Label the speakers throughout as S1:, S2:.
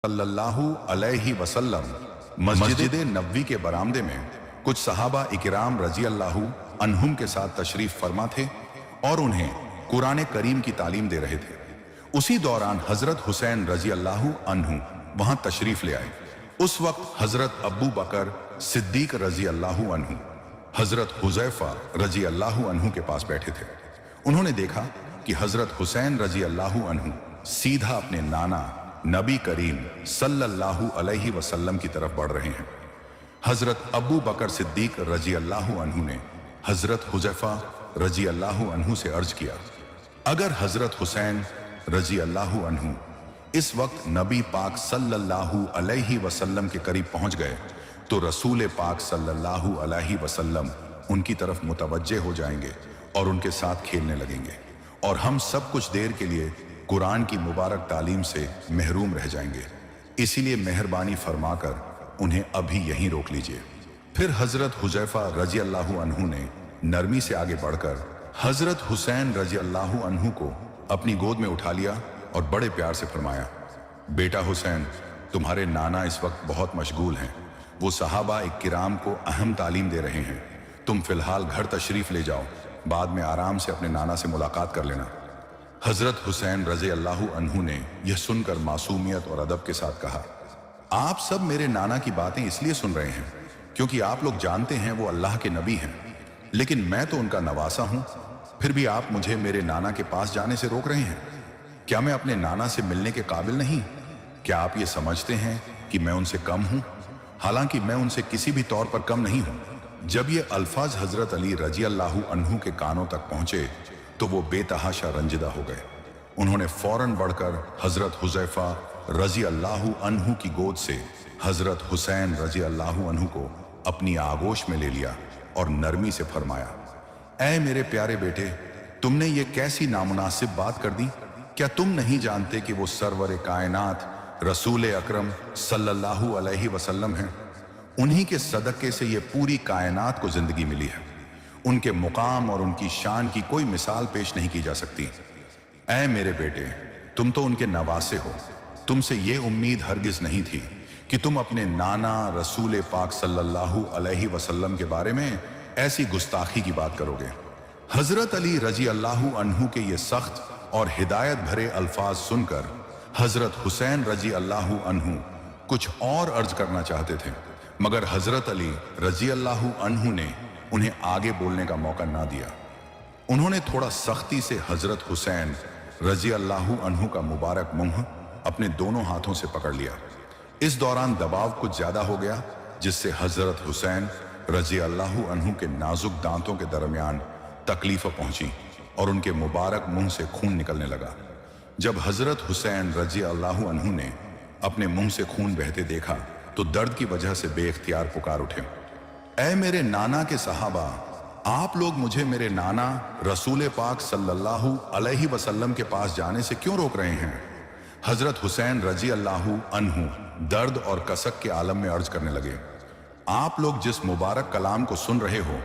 S1: सल्लल्लाहु अलैहि वसल्लम मस्जिद नबवी के बरामदे में कुछ सहाबा इकराम रजी अल्लाहु अन्हुम के साथ तशरीफ फरमा थे और उन्हें कुरान करीम की तालीम दे रहे थे। उसी दौरान हजरत हुसैन रजी अल्लाहु अन्हु वहां तशरीफ ले आए। उस वक्त हजरत अबू बकर सिद्दीक रजी अल्लाहु अन्हु हजरत हुजैफा रजी अल्लाहु अन्हु के पास बैठे थे। उन्होंने देखा कि हजरत हुसैन रजी अल्लाहु अन्हु सीधा अपने नाना नबी करीम सल्लल्लाहु अलैहि वसल्लम की तरफ बढ़ रहे हैं। हजरत अबू बकर सिद्दीक रजी अल्लाहु अन्हु ने हजरत हुजैफा रजी अल्लाहु अन्हु से अर्ज किया, अगर हजरत हुसैन रजी अल्लाहु अन्हु इस वक्त नबी पाक सल्लल्लाहु अलैहि वसल्लम के करीब पहुंच गए तो रसूल पाक सल्लल्लाहु अलैहि वसल्लम उनकी तरफ मुतवज्जे हो जाएंगे और उनके साथ खेलने लगेंगे और हम सब कुछ देर के लिए कुरान की मुबारक तालीम से महरूम रह जाएंगे। इसीलिए मेहरबानी फरमाकर उन्हें अभी यहीं रोक लीजिए। फिर हजरत हुजैफा रजी अल्लाहु अन्हु ने नरमी से आगे बढ़कर हजरत हुसैन रजी अल्लाहु अन्हु को अपनी गोद में उठा लिया और बड़े प्यार से फरमाया, बेटा हुसैन, तुम्हारे नाना इस वक्त बहुत मशगूल हैं। वो सहाबा किराम को अहम तालीम दे रहे हैं। तुम फिलहाल घर तशरीफ ले जाओ, बाद में आराम से अपने नाना से मुलाकात कर लेना। हजरत हुसैन रजी अल्लाहु अन्हु ने यह सुनकर मासूमियत और अदब के साथ कहा, आप सब मेरे नाना की बातें इसलिए सुन रहे हैं क्योंकि आप लोग जानते हैं वो अल्लाह के नबी हैं, लेकिन मैं तो उनका नवासा हूं। फिर भी आप मुझे मेरे नाना के पास जाने से रोक रहे हैं। क्या मैं अपने नाना से मिलने के काबिल नहीं? क्या आप ये समझते हैं कि मैं उनसे कम हूं? हालांकि मैं उनसे किसी भी तौर पर कम नहीं हूं। जब ये अल्फाज हजरत अली रजी अल्लाहु अन्हु के कानों तक पहुंचे तो वो बेतहाशा रंजिदा हो गए। उन्होंने फौरन बढ़कर हजरत हुजैफा रजी अल्लाहु अन्हु की गोद से हजरत हुसैन रजी अल्लाहु अन्हु को अपनी आगोश में ले लिया और नरमी से फरमाया, ऐ मेरे प्यारे बेटे, तुमने ये कैसी नामुनासिब बात कर दी? क्या तुम नहीं जानते कि वो सरवर कायनात रसूल अकरम सल्लल्लाहु अलैहि वसल्लम हैं? उन्हीं के सदक़े से ये पूरी कायनात को जिंदगी मिली है। उनके मुकाम और उनकी शान की कोई मिसाल पेश नहीं की जा सकती। ऐ मेरे बेटे, तुम तो उनके नवासे हो। तुमसे ये उम्मीद हरगिज नहीं थी कि तुम अपने नाना रसूल पाक सल्लल्लाहु अलैहि वसल्लम के बारे में ऐसी गुस्ताखी की बात करोगे। हजरत अली रजी अल्लाहु अन्हु के ये सख्त और हिदायत भरे अल्फाज सुनकर हजरत हुसैन रजी अल्लाहु अन्हु कुछ और अर्ज करना चाहते थे, मगर हजरत अली रजी अल्लाहु अन्हु ने उन्हें आगे बोलने का मौका ना दिया। उन्होंने थोड़ा सख्ती से हजरत हुसैन रजी अल्लाहु अन्हु का मुबारक मुंह अपने दोनों हाथों से पकड़ लिया। इस दौरान दबाव कुछ ज्यादा हो गया, जिससे हजरत हुसैन रजी अल्लाहु अन्हु के नाजुक दांतों के दरमियान तकलीफ पहुंची और उनके मुबारक मुंह से खून निकलने लगा। जब हजरत हुसैन रजी अल्लाहु अन्हु ने अपने मुंह से खून बहते देखा तो दर्द की वजह से बेइख्तियार पुकार उठे, ऐ मेरे नाना के सहाबा, आप लोग मुझे मेरे नाना रसूल पाक सल्लल्लाहु अलैहि वसल्लम के पास जाने से क्यों रोक रहे हैं? हजरत हुसैन रजी अल्लाहु अन्हु दर्द और कसक के आलम में अर्ज करने लगे, आप लोग जिस मुबारक कलाम को सुन रहे हो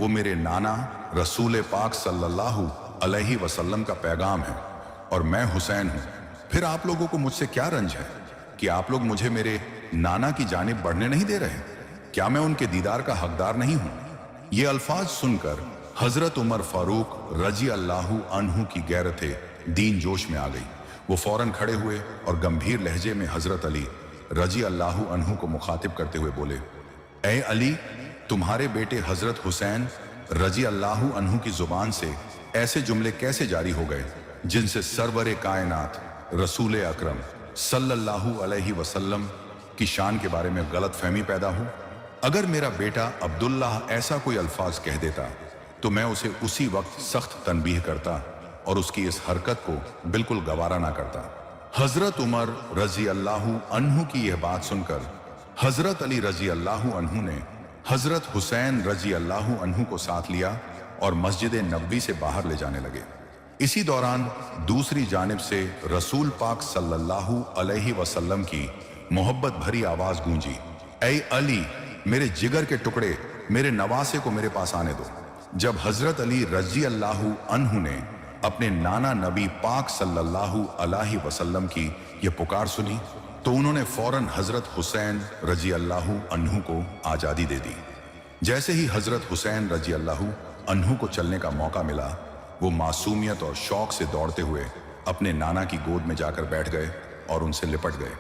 S1: वो मेरे नाना रसूल पाक सल्लल्लाहु अलैहि वसल्लम का पैगाम है और मैं हुसैन हूं। फिर आप लोगों को मुझसे क्या रंज है कि आप लोग मुझे मेरे नाना की जानिब बढ़ने नहीं दे रहे? क्या मैं उनके दीदार का हकदार नहीं हूं? ये अल्फाज सुनकर हजरत उमर फारूक रजी अल्लाहु अन्हु की गैरत दीन जोश में आ गई। वो फौरन खड़े हुए और गंभीर लहजे में हजरत अली रजी अल्लाहु अन्हु को मुखातिब करते हुए बोले, ऐ अली, तुम्हारे बेटे हजरत हुसैन रजी अल्लाहु अन्हु की जुबान से ऐसे जुमले कैसे जारी हो गए जिनसे सरवर कायनात रसूल अकरम सल्लल्लाहु अलैहि वसल्लम की शान के बारे में गलत फहमी पैदा हो? अगर मेरा बेटा अब्दुल्ला ऐसा कोई अल्फाज कह देता तो मैं उसे उसी वक्त सख्त तनबीह करता और उसकी इस हरकत को बिल्कुल गवारा ना करता। हजरत उमर रजी अल्लाहु अन्हु की यह बात सुनकर हजरत अली रजी अल्लाहु अन्हु ने हजरत हुसैन रजी अल्लाहु अन्हु को साथ लिया और मस्जिद नबवी से बाहर ले जाने लगे। इसी दौरान दूसरी जानिब से रसूल पाक सल्लल्लाहु अलैहि वसल्लम की मोहब्बत भरी आवाज गूंजी, ऐ अली, मेरे जिगर के टुकड़े, मेरे नवासे को मेरे पास आने दो। जब हजरत अली रजी अल्लाहु अन्हु ने अपने नाना नबी पाक सल्लल्लाहु अलैहि वसल्लम की ये पुकार सुनी तो उन्होंने फौरन हजरत हुसैन रजी अल्लाह अन्हु को आज़ादी दे दी। जैसे ही हजरत हुसैन रजी अल्लाह अन्हु को चलने का मौका मिला, वो मासूमियत और शौक से दौड़ते हुए अपने नाना की गोद में जाकर बैठ गए और उनसे लिपट गए।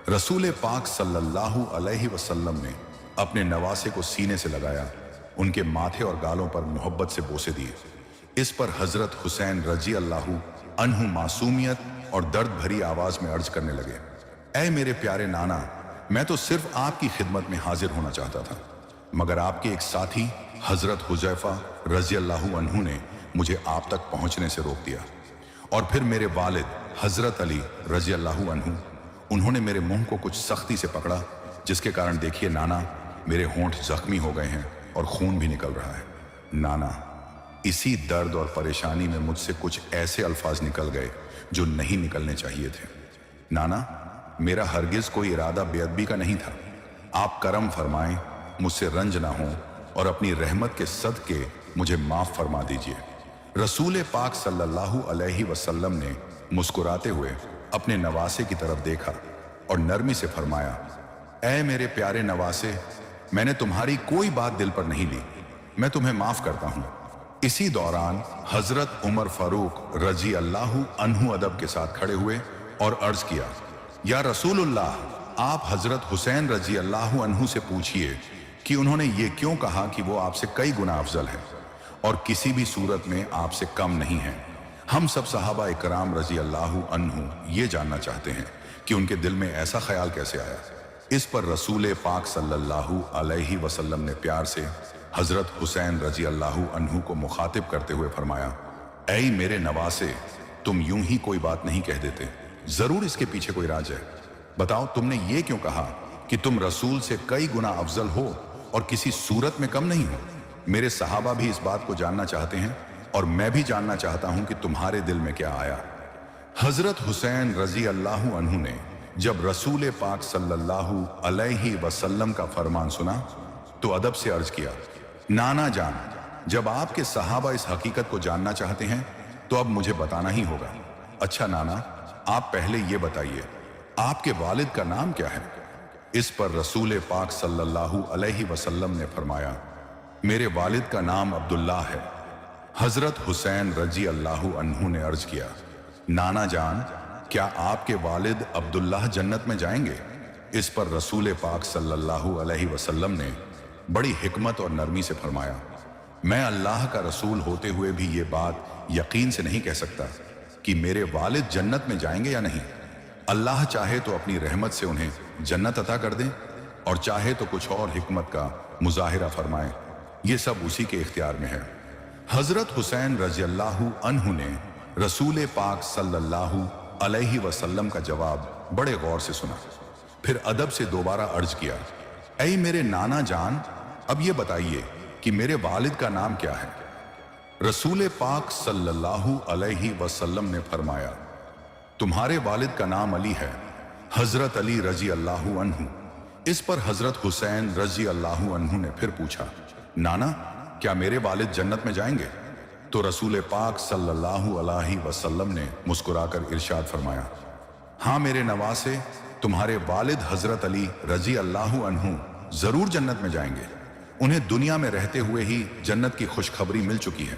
S1: रसूल पाक सल्लल्लाहु अलैहि वसल्लम ने अपने नवासे को सीने से लगाया, उनके माथे और गालों पर मोहब्बत से बोसे दिए। इस पर हजरत हुसैन रजी अल्लाह अन्हु मासूमियत और दर्द भरी आवाज में अर्ज करने लगे, ऐ मेरे प्यारे नाना, मैं तो सिर्फ आपकी खिदमत में हाजिर होना चाहता था, मगर आपके एक साथी हजरत हुजैफा रजी अल्लाह अन्हु ने मुझे आप तक पहुंचने से रोक दिया। और फिर मेरे वालिद हजरत अली रजी अल्लाह अन्हु, उन्होंने मेरे मुंह को कुछ सख्ती से पकड़ा, जिसके कारण देखिए नाना, मेरे होंठ जख्मी हो गए हैं और खून भी निकल रहा है। नाना, इसी दर्द और परेशानी में मुझसे कुछ ऐसे अल्फाज निकल गए जो नहीं निकलने चाहिए थे। नाना, मेरा हरगिज कोई इरादा बेअदबी का नहीं था। आप करम फरमाएं, मुझसे रंज ना हो और अपनी रहमत के सदके मुझे माफ फरमा दीजिए। रसूल पाक सल्लल्लाहु अलैहि वसल्लम ने मुस्कुराते हुए अपने नवासे की तरफ देखा और नरमी से फरमाया, ऐ मेरे प्यारे नवासे, मैंने तुम्हारी कोई बात दिल पर नहीं ली, मैं तुम्हें माफ करता हूं। इसी दौरान हजरत उमर फारूक रजी अल्लाह अन्हु अदब के साथ खड़े हुए और अर्ज किया, या रसूलुल्लाह, आप हजरत हुसैन रजी अल्लाह अन्हु से पूछिए कि उन्होंने ये क्यों कहा कि वो आपसे कई गुना अफजल है और किसी भी सूरत में आपसे कम नहीं है। हम सब सहाबा इकराम रजी अल्लाह अन्हु ये जानना चाहते हैं कि उनके दिल में ऐसा ख्याल कैसे आया। इस पर रसूल पाक सल्लल्लाहु अलैहि वसल्लम ने प्यार से हजरत हुसैन रजी अल्लाह अन्हु को मुखातिब करते हुए फरमाया, ऐ मेरे नवासे, तुम यूं ही कोई बात नहीं कह देते, जरूर इसके पीछे कोई राज है। बताओ, तुमने ये क्यों कहा कि तुम रसूल से कई गुना अफजल हो और किसी सूरत में कम नहीं हो। मेरे सहाबा भी इस बात को जानना चाहते हैं और मैं भी जानना चाहता हूं कि तुम्हारे दिल में क्या आया। हजरत हुसैन रजी अल्लाह अन्हु ने जब रसूल पाक सल्लल्लाहु अलैहि वसल्लम का फरमान सुना तो अदब से अर्ज किया, नाना जान, जब आपके सहाबा इस हकीकत को जानना चाहते हैं तो अब मुझे बताना ही होगा। अच्छा नाना, आप पहले ये बताइए, आपके वालिद का नाम क्या है। इस पर रसूल पाक सल्लल्लाहु अलैहि वसल्लम ने फरमाया, मेरे वालिद का नाम अब्दुल्लाह है। हजरत हुसैन रजी अल्लाह अन्हु ने अर्ज किया, नाना जान, क्या आपके वालिद अब्दुल्लाह जन्नत में जाएंगे। इस पर रसूल पाक सल्लल्लाहु अलैहि वसल्लम ने बड़ी हिकमत और नरमी से फरमाया, मैं अल्लाह का रसूल होते हुए भी ये बात यकीन से नहीं कह सकता कि मेरे वालिद जन्नत में जाएंगे या नहीं। अल्लाह चाहे तो अपनी रहमत से उन्हें जन्नत अता कर दें और चाहे तो कुछ और हिकमत का मुजाहिरा फरमाए, ये सब उसी के इख्तियार में है। हजरत हुसैन रजी अल्लाह अन्हु ने रसूल पाक सल्लल्लाहु अलैहि वसल्लम का जवाब बड़े गौर से सुना, फिर अदब से दोबारा अर्ज किया, ऐ मेरे नाना जान, अब ये बताइए कि मेरे वालिद का नाम क्या है। रसूल पाक सल्लल्लाहु अलैहि वसल्लम ने फरमाया, तुम्हारे वालिद का नाम अली है, हजरत अली रजी अल्लाह अन्हु। इस पर हजरत हुसैन रजी अल्लाह अन्हु ने फिर पूछा, नाना, क्या मेरे वालिद जन्नत में जाएंगे। तो रसूल पाक सल्लल्लाहु अलैहि वसल्लम ने मुस्कुराकर इरशाद फरमाया, हाँ मेरे नवासे, तुम्हारे वालिद हजरत अली रजी अल्लाह अन्हु जरूर जन्नत में जाएंगे। उन्हें दुनिया में रहते हुए ही जन्नत की खुशखबरी मिल चुकी है,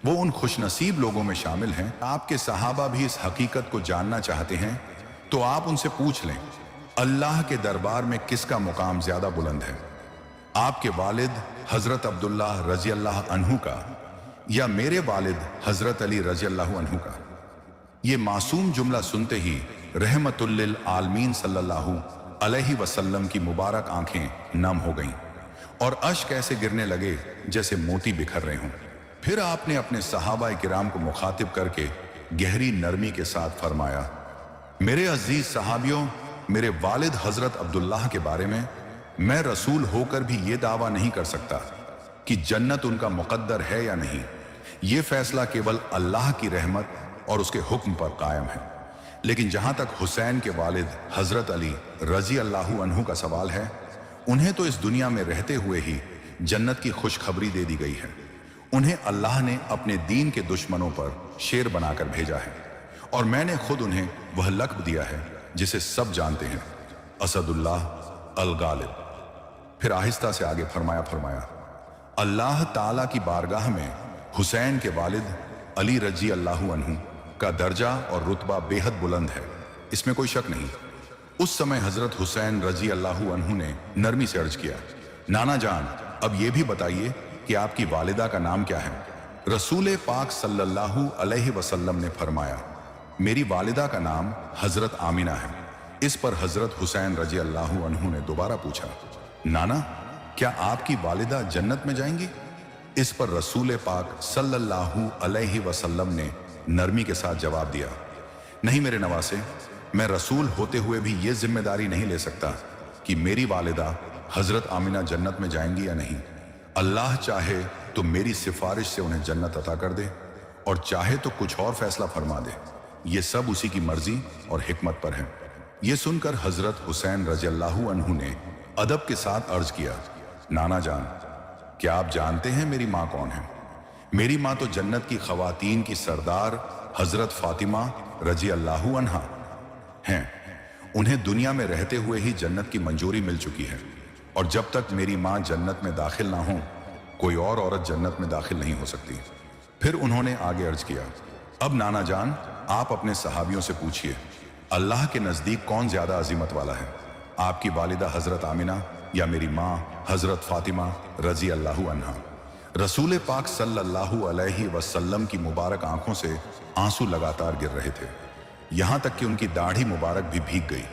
S1: वो उन खुशनसीब लोगों में शामिल हैं। आपके सहाबा भी इस हकीकत को जानना चाहते हैं तो आप उनसे पूछ लें, अल्लाह के दरबार में किसका मुकाम ज्यादा बुलंद है, आपके वालिद हजरत अब्दुल्लाह रजी अल्लाह अन्हु का या मेरे वालिद हजरत अली रजी अल्लाह अन्हु का। ये मासूम जुमला सुनते ही रहमतुल लिल आलमीन सल्लल्लाहु अलैहि वसल्लम की मुबारक आंखें नम हो गईं और अश्क ऐसे गिरने लगे जैसे मोती बिखर रहे हों। फिर आपने अपने सहाबा किराम को मुखातिब करके गहरी नरमी के साथ फरमाया, मेरे अजीज सहाबियों, मेरे वालिद हजरत अब्दुल्लाह के बारे में मैं रसूल होकर भी ये दावा नहीं कर सकता कि जन्नत उनका मुकद्दर है या नहीं। ये फैसला केवल अल्लाह की रहमत और उसके हुक्म पर कायम है। लेकिन जहां तक हुसैन के वालिद हजरत अली रजी अल्लाह अन्हु का सवाल है, उन्हें तो इस दुनिया में रहते हुए ही जन्नत की खुशखबरी दे दी गई है। उन्हें अल्लाह ने अपने दीन के दुश्मनों पर शेर बनाकर भेजा है और मैंने खुद उन्हें वह लक़्ब दिया है जिसे सब जानते हैं, असदुल्लाह अल गालिब। फिर आहिस्ता से आगे फरमाया अल्लाह ताला की बारगाह में हुसैन के वालिद अली रजी अल्लाहु अन्हु का दर्जा और रुतबा बेहद बुलंद है, इसमें कोई शक नहीं। उस समय हजरत हुसैन रजी अल्लाहु अन्हु ने नरमी से अर्ज किया, नाना जान, अब यह भी बताइए कि आपकी वालिदा का नाम क्या है? रसूल पाक सल्लल्लाहु अलैहि वसल्लम ने फरमाया, मेरी वालिदा का नाम हजरत आमिना है। इस पर हजरत हुसैन रजी अल्लाहु अन्हु ने दोबारा पूछा, नाना, क्या आपकी वालिदा जन्नत में जाएंगी? इस पर रसूल पाक सल्लल्लाहु अलैहि वसल्लम ने नरमी के साथ जवाब दिया, नहीं मेरे नवासे, मैं रसूल होते हुए भी ये जिम्मेदारी नहीं ले सकता कि मेरी वालिदा हजरत आमिना जन्नत में जाएंगी या नहीं। अल्लाह चाहे तो मेरी सिफारिश से उन्हें जन्नत अता कर दे और चाहे तो कुछ और फैसला फरमा दे, ये सब उसी की मर्जी और हिकमत पर है। ये सुनकर हजरत हुसैन रज़ियल्लाहु अन्हु ने अदब के साथ अर्ज किया, नाना जान, क्या आप जानते हैं मेरी माँ कौन है? मेरी माँ तो जन्नत की खवातीन की सरदार हजरत फातिमा रज़ियल्लाहु अन्हा हैं। उन्हें दुनिया में रहते हुए ही जन्नत की मंजूरी मिल चुकी है और जब तक मेरी माँ जन्नत में दाखिल ना हो, कोई और औरत जन्नत में दाखिल नहीं हो सकती। फिर उन्होंने आगे अर्ज किया, अब नाना जान, आप अपने सहाबियों से पूछिए, अल्लाह के नज़दीक कौन ज़्यादा अजीमत वाला है, आपकी वालिदा हजरत आमिना या मेरी माँ हजरत फातिमा रजी अल्लाहु अन्हा? रसूल पाक सल्लल्लाहु अलैहि वसल्लम की मुबारक आंखों से आंसू लगातार गिर रहे थे, यहां तक कि उनकी दाढ़ी मुबारक भी भीग गई।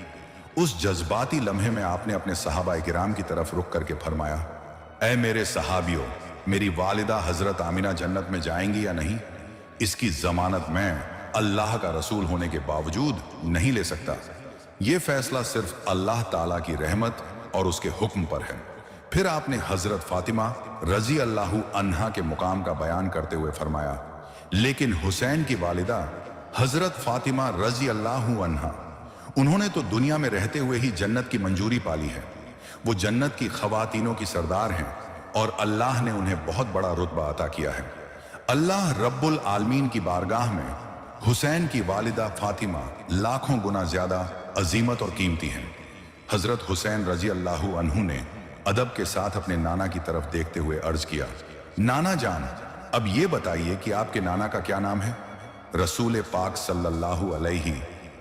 S1: उस जज्बाती लम्हे में आपने अपने सहाबा किराम की तरफ रुक करके फरमाया, ऐ मेरे सहाबियों, मेरी वालिदा हजरत आमिना जन्नत में जाएंगी या नहीं, इसकी जमानत मैं अल्लाह का रसूल होने के बावजूद नहीं ले सकता। यह फैसला सिर्फ अल्लाह ताला की रहमत और उसके हुक्म पर है। फिर आपने हजरत फातिमा रजी अल्लाहु अन्हा के मुकाम का बयान करते हुए फरमाया, लेकिन हुसैन की वालिदा हजरत फातिमा रजी अल्लाहु अन्हा, उन्होंने तो दुनिया में रहते हुए ही जन्नत की मंजूरी पाली है। वो जन्नत की खवातीनों की सरदार हैं और अल्लाह ने उन्हें बहुत बड़ा रुतबा अता किया है। अल्लाह रब्बुल आलमीन की बारगाह में हुसैन की वालिदा फातिमा लाखों गुना ज्यादा अजीमत और कीमती हैं। हजरत हुसैन रजी अल्लाहु अन्हु ने अदब के साथ अपने नाना की तरफ देखते हुए अर्ज किया, नाना जान, अब ये बताइए कि आपके नाना का क्या नाम है? रसूल पाक सल्लल्लाहु अलैहि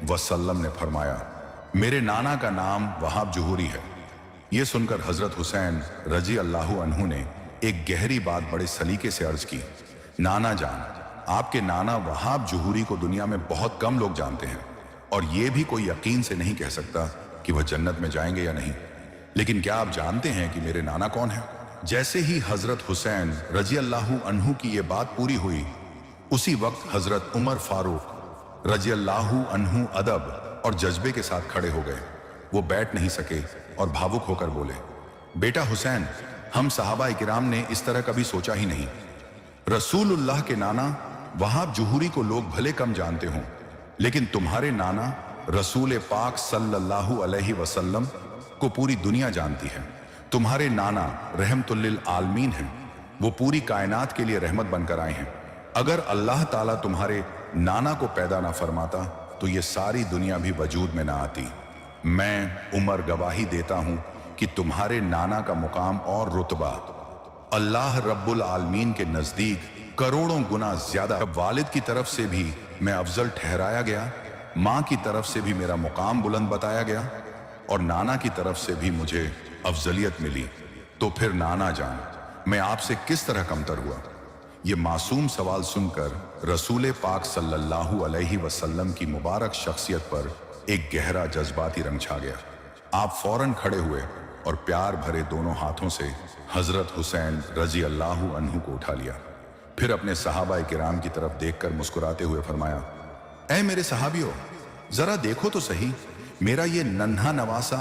S1: वसल्लम ने फरमाया, मेरे नाना का नाम वहाब जुहूरी है। यह सुनकर हजरत हुसैन रजी अल्लाहु अन्हु ने एक गहरी बात बड़े सलीके से अर्ज की, नाना जान, आपके नाना वहाब जुहूरी को दुनिया में बहुत कम लोग जानते हैं और यह भी कोई यकीन से नहीं कह सकता कि वह जन्नत में जाएंगे या नहीं। लेकिन क्या आप जानते हैं कि मेरे नाना कौन है? जैसे ही हजरत हुसैन रजी अल्लाहु अन्हु की यह बात पूरी हुई, उसी वक्त हजरत उमर फारूक रजी अल्लाहु अन्हु अदब और जज्बे के साथ खड़े हो गए। वो बैठ नहीं सके और भावुक होकर बोले, बेटा हुसैन, हम सहाबा किराम ने इस तरह कभी सोचा ही नहीं। रसूलुल्लाह के नाना वहाब जुहूरी को लोग भले कम जानते हों, लेकिन तुम्हारे नाना रसूल पाक सल्लल्लाहु अलैहि वसल्लम को पूरी दुनिया जानती है। तुम्हारे नाना रहमतुल लिल आलमीन हैं, वो पूरी कायनात के लिए रहमत बनकर आए हैं। अगर अल्लाह ताला तुम्हारे नाना को पैदा ना फरमाता तो ये सारी दुनिया भी वजूद में ना आती। मैं उमर गवाही देता हूं कि तुम्हारे नाना का मुकाम और रुतबा अल्लाह रब्बुल आलमीन के नजदीक करोड़ों गुना ज्यादा। वालिद की तरफ से भी मैं अफजल ठहराया गया, माँ की तरफ से भी मेरा मुकाम बुलंद बताया गया और नाना की तरफ से भी मुझे अफजलियत मिली, तो फिर नाना जान, मैं आपसे किस तरह कमतर हुआ? ये मासूम सवाल सुनकर रसूल पाक सल्लल्लाहु अलैहि वसल्लम की मुबारक शख्सियत पर एक गहरा जज्बाती रंग छा गया। आप फौरन खड़े हुए और प्यार भरे दोनों हाथों से हजरत हुसैन रजी अल्लाहु अन्हु को उठा लिया। फिर अपने सहाबा किराम की तरफ देखकर मुस्कुराते हुए फरमाया, ऐ मेरे सहाबियों, जरा देखो तो सही, मेरा ये नन्हा नवासा,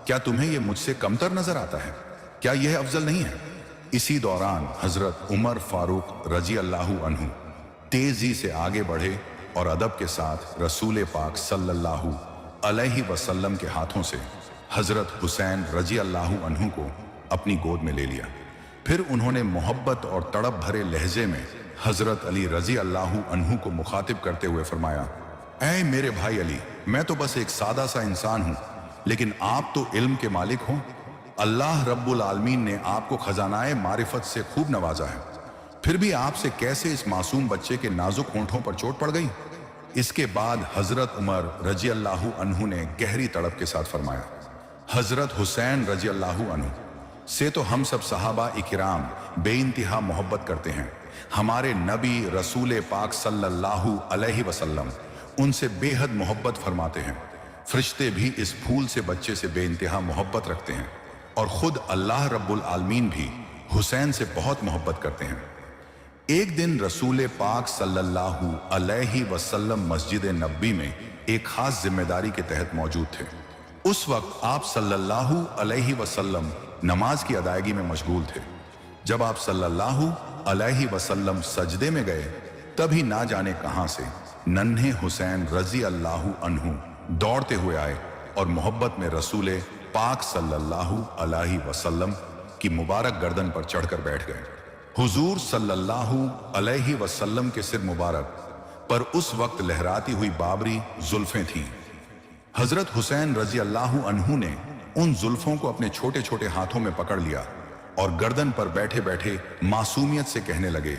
S1: क्या तुम्हें ये मुझसे कमतर नजर आता है? क्या यह अफजल नहीं है? इसी दौरान हजरत उमर फारूक रजी अल्लाहु अन्हु तेजी से आगे बढ़े और अदब के साथ रसूल पाक सल्लल्लाहु अलैहि वसल्लम के हाथों से हजरत हुसैन रजी अल्लाहु अन्हु को अपनी गोद में ले लिया। फिर उन्होंने मोहब्बत और तड़प भरे लहजे में हजरत अली रजी अल्लाहु अन्हु को मुखातिब करते हुए फरमाया, ऐ मेरे भाई अली, मैं तो बस एक सादा सा इंसान हूं, लेकिन आप तो इल्म के मालिक हो। अल्लाह रब्बुल आलमीन ने आपको खजानाए मारिफत से खूब नवाजा है, फिर भी आपसे कैसे इस मासूम बच्चे के नाजुक होंठों पर चोट पड़ गई? इसके बाद हजरत उमर रजी अल्लाहु अन्हु ने गहरी तड़प के साथ फरमाया, हजरत हुसैन रजी अल्लाहु अन्हु से तो हम सब सहाबा इकराम बेइंतहा मोहब्बत करते हैं। हमारे नबी रसूल पाक सल्लल्लाहु अलैहि वसल्लम उनसे बेहद मोहब्बत फरमाते हैं। फरिश्ते भी इस फूल से बच्चे से बेइंतहा मोहब्बत रखते हैं और खुद अल्लाह रब्बुल आलमीन भी हुसैन से बहुत मोहब्बत करते हैं। एक दिन रसूल पाक सल्लल्लाहु अलैहि वसल्लम मस्जिद नबी में एक खास जिम्मेदारी के तहत मौजूद थे। उस वक्त आप सल्लल्लाहु अलैहि वसल्लम नमाज की अदायगी में मशगूल थे। जब आप सल्लल्लाहु अलैहि वसल्लम सजदे में गए, तभी ना जाने कहां से नन्हे हुसैन रजी अल्लाहु अन्हु दौड़ते हुए आए और मोहब्बत में रसूल पाक सल्लल्लाहु अलैहि वसल्लम की मुबारक गर्दन पर चढ़कर बैठ गए। हुजूर सल्लल्लाहु अलैहि वसल्लम के सिर मुबारक पर उस वक्त लहराती हुई बाबरी जुल्फें थीं। हजरत हुसैन रजी अल्लाहु अन्हु ने उन जुल्फों को अपने छोटे छोटे हाथों में पकड़ लिया और गर्दन पर बैठे बैठे मासूमियत से कहने लगे,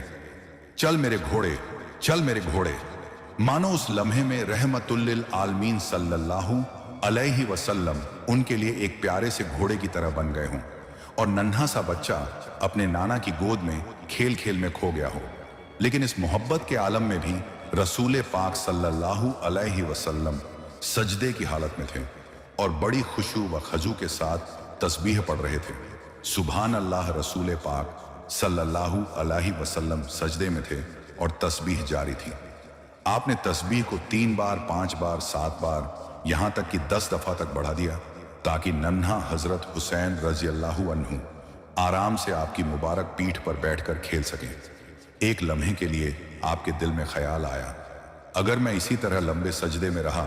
S1: चल मेरे घोड़े, चल मेरे घोड़े। मानो उस लम्हे में रहमतुल्लिल आलमीन सल्लल्लाहु अलैहि वसल्लम उनके लिए एक प्यारे से घोड़े की तरह बन गए हों और नन्हा सा बच्चा अपने नाना की गोद में खेल खेल में खो गया हो। लेकिन इस मोहब्बत के आलम में भी रसूल पाक सल्लल्लाहु अलैहि वसल्लम सजदे की हालत में थे और बड़ी खुशू व खजू के साथ तस्बीह पढ़ रहे थे। सुभान अल्लाह, रसूल पाक सल्लल्लाहु अलैहि वसल्लम सजदे में थे और तस्बीह जारी थी। आपने तस्बीह को 3 बार, 5 बार, 7 बार, यहां तक कि 10 दफा तक बढ़ा दिया ताकि नन्हा हजरत हुसैन रजी अल्लाहु अन्हु आराम से आपकी मुबारक पीठ पर बैठकर खेल सकें। एक लम्हे के लिए आपके दिल में ख्याल आया, अगर मैं इसी तरह लंबे सजदे में रहा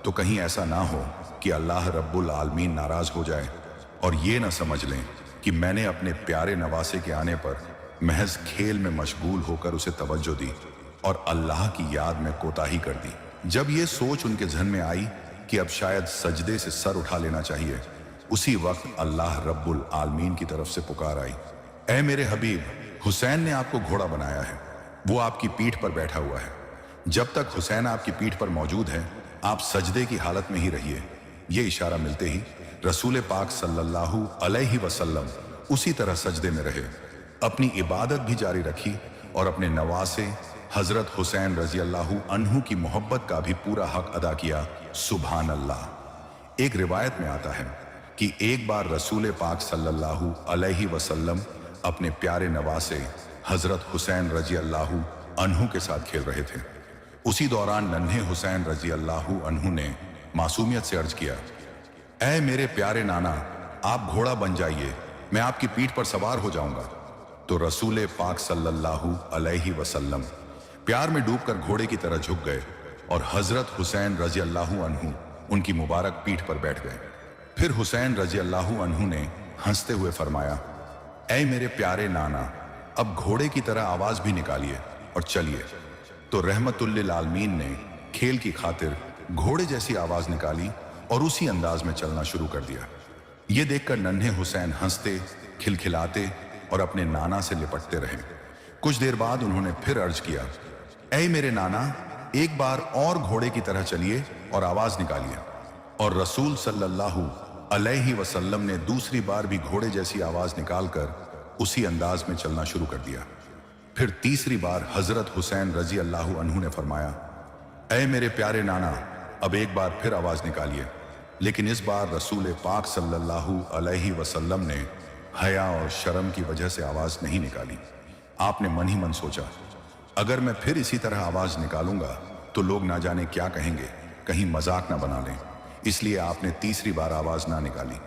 S1: तो कहीं ऐसा ना हो कि अल्लाह रब्बुल आलमीन नाराज हो जाए और ये ना समझ लें कि मैंने अपने प्यारे नवासे के आने पर महज खेल में मशगूल होकर उसे तवज्जो दी और अल्लाह की याद में कोताही कर दी। जब ये सोच उनके जहन में आई कि अब शायद सजदे से सर उठा लेना चाहिए, उसी वक्त अल्लाह रब्बुल आलमीन की तरफ से पुकार आई, ऐ मेरे हबीब, हुसैन ने आपको घोड़ा बनाया है, वो आपकी पीठ पर बैठा हुआ है। जब तक हुसैन आपकी पीठ पर मौजूद है, आप सजदे की हालत में ही रहिए। ये इशारा मिलते ही रसूल पाक सल्लल्लाहु अलैहि वसल्लम उसी तरह सजदे में रहे, अपनी इबादत भी जारी रखी और अपने नवासे हजरत हुसैन रजी अल्लाहु अन्हु की मोहब्बत का भी पूरा हक अदा किया। सुभान अल्लाह। एक रिवायत में आता है कि एक बार रसूल पाक सल्लल्लाहु अलैहि वसल्लम अपने प्यारे नवासे हजरत हुसैन रजी अल्लाहु अन्हु के साथ खेल रहे थे। उसी दौरान नन्हे हुसैन रजी अल्लाहु अन्हु ने मासूमियत से अर्ज किया, ऐ मेरे प्यारे नाना, आप घोड़ा बन जाइए, मैं आपकी पीठ पर सवार हो जाऊंगा। तो रसूल पाक सल्लल्लाहु अलैहि वसल्लम प्यार में डूबकर घोड़े की तरह झुक गए और हजरत हुसैन रजी अल्लाहु अन्हु उनकी मुबारक पीठ पर बैठ गए। फिर हुसैन रजी अल्लाहु अन्हु ने हंसते हुए फरमाया, ऐ मेरे प्यारे नाना, अब घोड़े की तरह आवाज भी निकालिए और चलिए। तो रहमतुल्लिल आलमीन ने खेल की खातिर घोड़े जैसी आवाज निकाली और उसी अंदाज में चलना शुरू कर दिया। ये देखकर नन्हे हुसैन हंसते, खिलखिलाते और अपने नाना से लिपटते रहे। कुछ देर बाद उन्होंने फिर अर्ज किया, ऐ मेरे नाना, एक बार और घोड़े की तरह चलिए और आवाज निकालिए। और रसूल सल्लल्लाहु अलैहि वसल्लम ने दूसरी बार भी घोड़े जैसी आवाज निकालकर उसी अंदाज में चलना शुरू कर दिया। फिर तीसरी बार हजरत हुसैन रजी अल्लाहु अन्हु ने फरमाया, ऐ मेरे प्यारे नाना, अब एक बार फिर आवाज निकालिए। लेकिन इस बार रसूल पाक सल्लल्लाहु अलैहि वसल्लम ने हया और शर्म की वजह से आवाज नहीं निकाली। आपने मन ही मन सोचा, अगर मैं फिर इसी तरह आवाज निकालूंगा तो लोग ना जाने क्या कहेंगे, कहीं मजाक ना बना लें। इसलिए आपने तीसरी बार आवाज ना निकाली।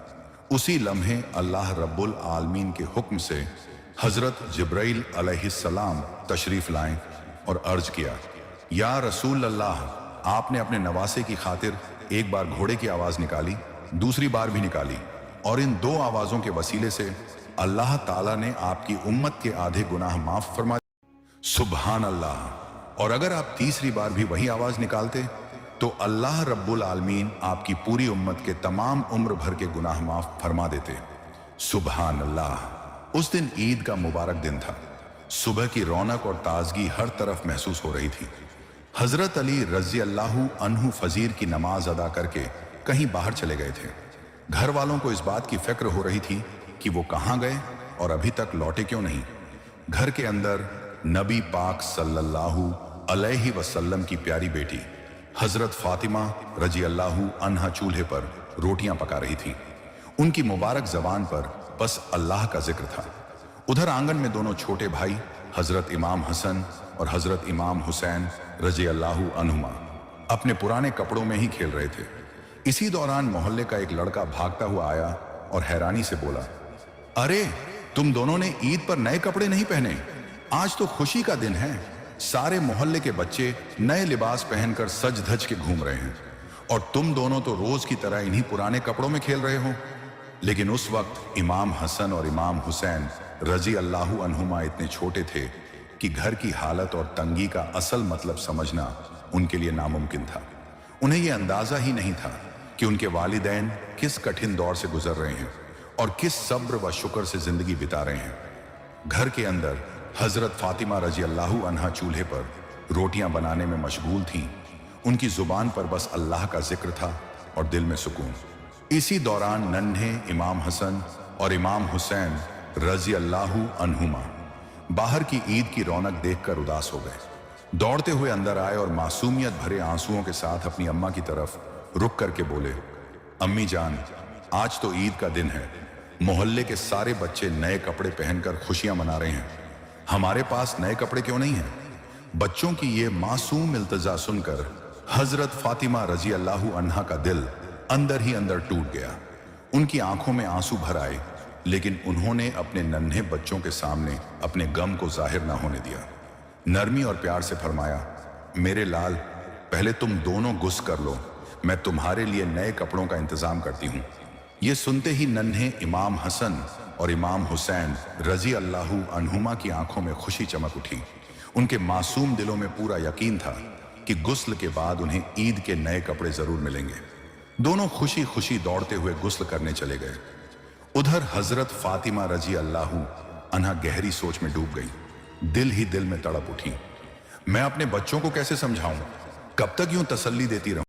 S1: उसी लम्हे अल्लाह रब्बुल आलमीन के हुक्म से हजरत जिब्राइल अलैहिस्सलाम तशरीफ लाएं और अर्ज किया, या रसूल अल्लाह, आपने अपने नवासे की खातिर एक बार घोड़े की आवाज निकाली, दूसरी बार भी निकाली, और इन दो आवाजों के वसीले से अल्लाह ताला ने आपकी उम्मत के आधे गुनाह माफ फरमा दिए। सुभान अल्लाह। और अगर आप तीसरी बार भी वही आवाज निकालते तो अल्लाह रब्बुल आलमीन आपकी पूरी उम्मत के तमाम उम्र भर के गुनाह माफ फरमा देते। सुभान अल्लाह। उस दिन ईद का मुबारक दिन था। सुबह की रौनक और ताजगी हर तरफ महसूस हो रही थी। हजरत अली रजी अल्लाहु अन्हु फजीर की नमाज अदा करके कहीं बाहर चले गए थे। घर वालों को इस बात की फिक्र हो रही थी कि वो कहाँ गए और अभी तक लौटे क्यों नहीं। घर के अंदर नबी पाक सल्लल्लाहु अलैहि वसल्लम की प्यारी बेटी हजरत फातिमा रजी अल्लाहु अन्हा चूल्हे पर रोटियां पका रही थी। उनकी मुबारक जबान पर बस अल्लाह का जिक्र था। उधर आंगन में दोनों छोटे भाई हजरत इमाम हसन और हजरत इमाम हुसैन रजी अल्लाहु अन्हुमा अपने पुराने कपड़ों में ही खेल रहे थे। इसी दौरान मोहल्ले का एक लड़का भागता हुआ आया और हैरानी से बोला, अरे तुम दोनों ने ईद पर नए कपड़े नहीं पहने? आज तो खुशी का दिन है। सारे मोहल्ले के बच्चे नए लिबास पहनकर सज धज के घूम रहे हैं और तुम दोनों तो रोज की तरह इन्हीं पुराने कपड़ों में खेल रहे हो। लेकिन उस वक्त इमाम हसन और इमाम हुसैन रजी अल्लाहु अन्हुमा इतने छोटे थे कि घर की हालत और तंगी का असल मतलब समझना उनके लिए नामुमकिन था। उन्हें यह अंदाजा ही नहीं था कि उनके वालिदैन किस कठिन दौर से गुजर रहे हैं और किस सब्र व शुक्र से जिंदगी बिता रहे हैं। घर के अंदर हजरत फातिमा रजी अल्लाहु अन्हा चूल्हे पर रोटियां बनाने में मशगूल थीं। उनकी जुबान पर बस अल्लाह का जिक्र था और दिल में सुकून। इसी दौरान नन्हे इमाम हसन और इमाम हुसैन रजी अल्लाहु अन्हुमा बाहर की ईद की रौनक देखकर उदास हो गए। दौड़ते हुए अंदर आए और मासूमियत भरे आंसुओं के साथ अपनी अम्मा की तरफ रुक करके बोले, अम्मी जान, आज तो ईद का दिन है। मोहल्ले के सारे बच्चे नए कपड़े पहनकर खुशियां मना रहे हैं। हमारे पास नए कपड़े क्यों नहीं हैं? बच्चों की ये मासूम इल्तजा सुनकर हजरत फातिमा रजी अल्लाहु अन्हा का दिल अंदर ही अंदर टूट गया। उनकी आंखों में आंसू भर आए, लेकिन उन्होंने अपने नन्हे बच्चों के सामने अपने गम को जाहिर ना होने दिया। नरमी और प्यार से फरमाया, मेरे लाल, पहले तुम दोनों गुस्स कर लो, मैं तुम्हारे लिए नए कपड़ों का इंतजाम करती हूँ। ये सुनते ही नन्हे इमाम हसन और इमाम हुसैन रजी अल्लाहु अन्हुमा की आंखों में खुशी चमक उठी। उनके मासूम दिलों में पूरा यकीन था कि गुस्ल के बाद उन्हें ईद के नए कपड़े जरूर मिलेंगे। दोनों खुशी खुशी दौड़ते हुए गुस्ल करने चले गए। उधर हजरत फातिमा रजी अल्लाहु अन्हा गहरी सोच में डूब गई। दिल ही दिल में तड़प उठी, मैं अपने बच्चों को कैसे समझाऊं? कब तक यूं तसल्ली देती रहूं?